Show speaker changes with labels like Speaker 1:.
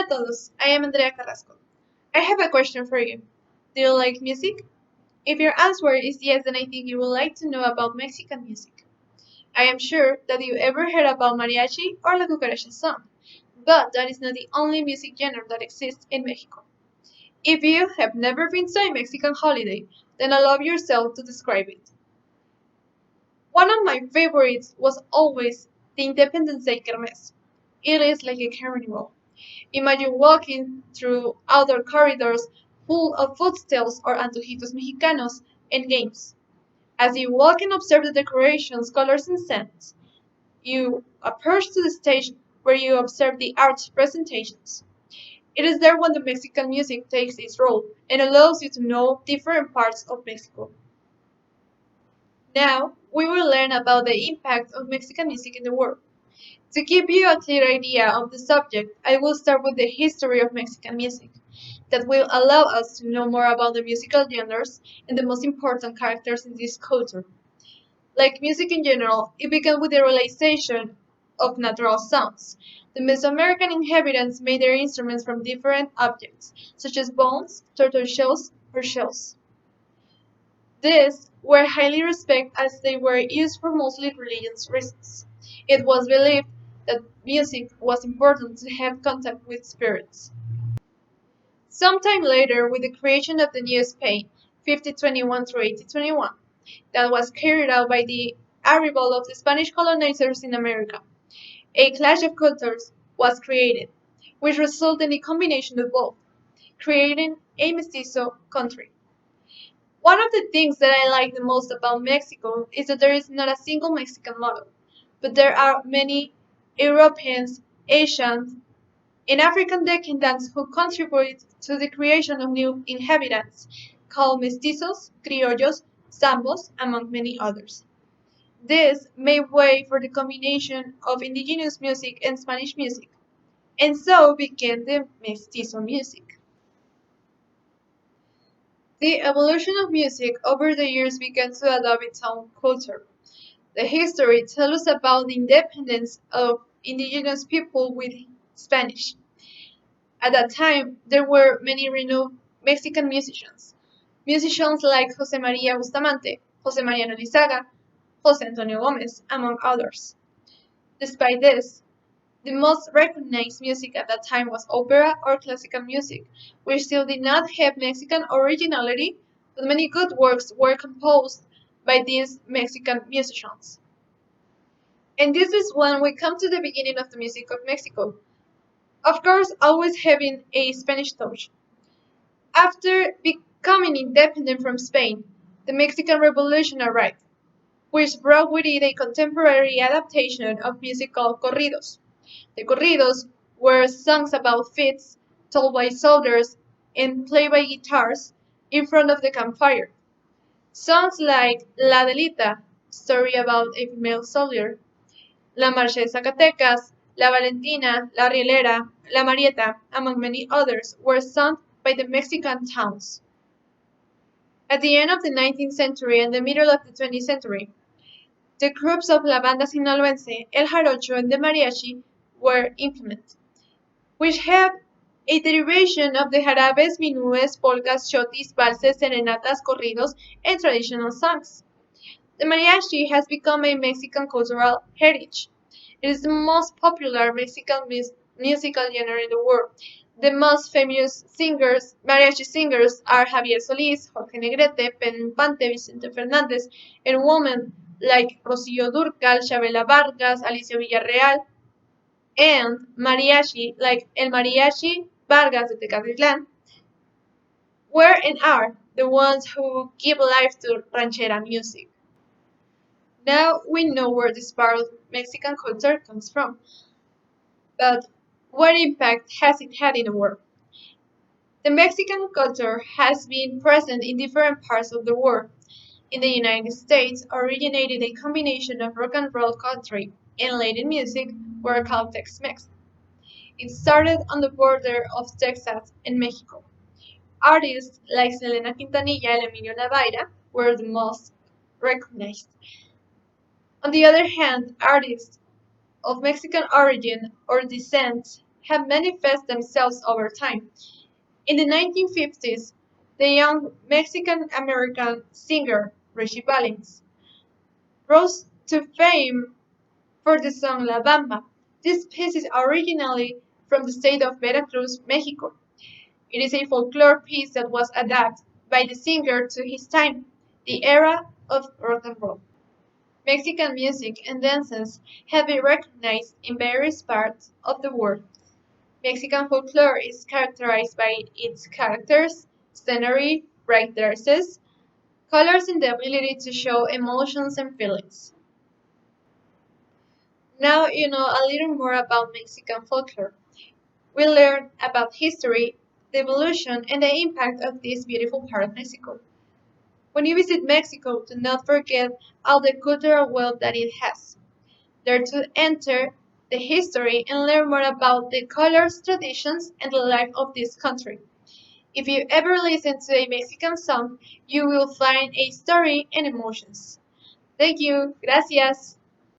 Speaker 1: Hola a todos, I am Andrea Carrazco. I have a question for you. Do you like music? If your answer is yes, then I think you would like to know about Mexican music. I am sure that you ever heard about mariachi or la cucaracha song, but that is not the only music genre that exists in Mexico. If you have never been to a Mexican holiday, then allow yourself to describe it. One of my favorites was always the Independence Day Kermés. It is like a carnival. Imagine walking through outdoor corridors full of food stalls or antojitos mexicanos and games. As you walk and observe the decorations, colors, and scents, you approach to the stage where you observe the arts presentations. It is there when the Mexican music takes its role and allows you to know different parts of Mexico. Now, we will learn about the impact of Mexican music in the world. To give you a clear idea of the subject, I will start with the history of Mexican music, that will allow us to know more about the musical genres and the most important characters in this culture. Like music in general, it began with the realization of natural sounds. The Mesoamerican inhabitants made their instruments from different objects, such as bones, turtle shells, or shells. These were highly respected as they were used for mostly religious reasons. It was believed that music was important to have contact with spirits. Sometime later, with the creation of the New Spain, 1521 through 1821, that was carried out by the arrival of the Spanish colonizers in America, a clash of cultures was created, which resulted in a combination of both, creating a mestizo country. One of the things that I like the most about Mexico is that there is not a single Mexican model, but there are many Europeans, Asians, and African descendants who contribute to the creation of new inhabitants, called mestizos, criollos, zambos, among many others. This made way for the combination of indigenous music and Spanish music, and so began the mestizo music. The evolution of music over the years began to adopt its own culture. The history tells us about the independence of indigenous people with Spanish. At that time, there were many renowned Mexican musicians. Musicians like José María Bustamante, José Mariano Lizaga, José Antonio Gómez, among others. Despite this, the most recognized music at that time was opera or classical music, which still did not have Mexican originality, but many good works were composed by these Mexican musicians. And this is when we come to the beginning of the music of Mexico. Of course, always having a Spanish touch. After becoming independent from Spain, the Mexican Revolution arrived, which brought with it a contemporary adaptation of music called corridos. The corridos were songs about feats told by soldiers and played by guitars in front of the campfire. Songs like La Delita, story about a female soldier, La Marcha de Zacatecas, La Valentina, La Rielera, La Marieta, among many others, were sung by the Mexican towns. At the end of the 19th century and the middle of the 20th century, the groups of La Banda Sinaloense, El Jarocho, and the Mariachi were implemented, which have a derivation of the jarabes, minués, polkas, chotis, valses, serenatas, corridos, and traditional songs. The mariachi has become a Mexican cultural heritage. It is the most popular Mexican musical genre in the world. The most famous singers, mariachi singers, are Javier Solís, Jorge Negrete, Pedro Infante, Vicente Fernández, and women like Rocío Dúrcal, Chabela Vargas, Alicia Villarreal, and mariachi like El Mariachi Vargas de Tecatitlán were and are the ones who give life to ranchera music. Now we know where this part of Mexican culture comes from, but what impact has it had in the world? The Mexican culture has been present in different parts of the world. In the United States, originated a combination of rock and roll country and Latin music were called Tex-Mex. It started on the border of Texas and Mexico. Artists like Selena Quintanilla and Emilio Navaira were the most recognized. On the other hand, artists of Mexican origin or descent have manifested themselves over time. In the 1950s, the young Mexican American singer Richie Valens rose to fame for the song La Bamba. This piece is originally from the state of Veracruz, Mexico. It is a folklore piece that was adapted by the singer to his time, the era of rock and roll. Mexican music and dances have been recognized in various parts of the world. Mexican folklore is characterized by its characters, scenery, bright dresses, colors, and the ability to show emotions and feelings. Now you know a little more about Mexican folklore. We learn about history, the evolution, and the impact of this beautiful part of Mexico. When you visit Mexico, do not forget all the cultural wealth that it has. Dare to enter the history and learn more about the colors, traditions, and the life of this country. If you ever listen to a Mexican song, you will find a story and emotions. Thank you. Gracias.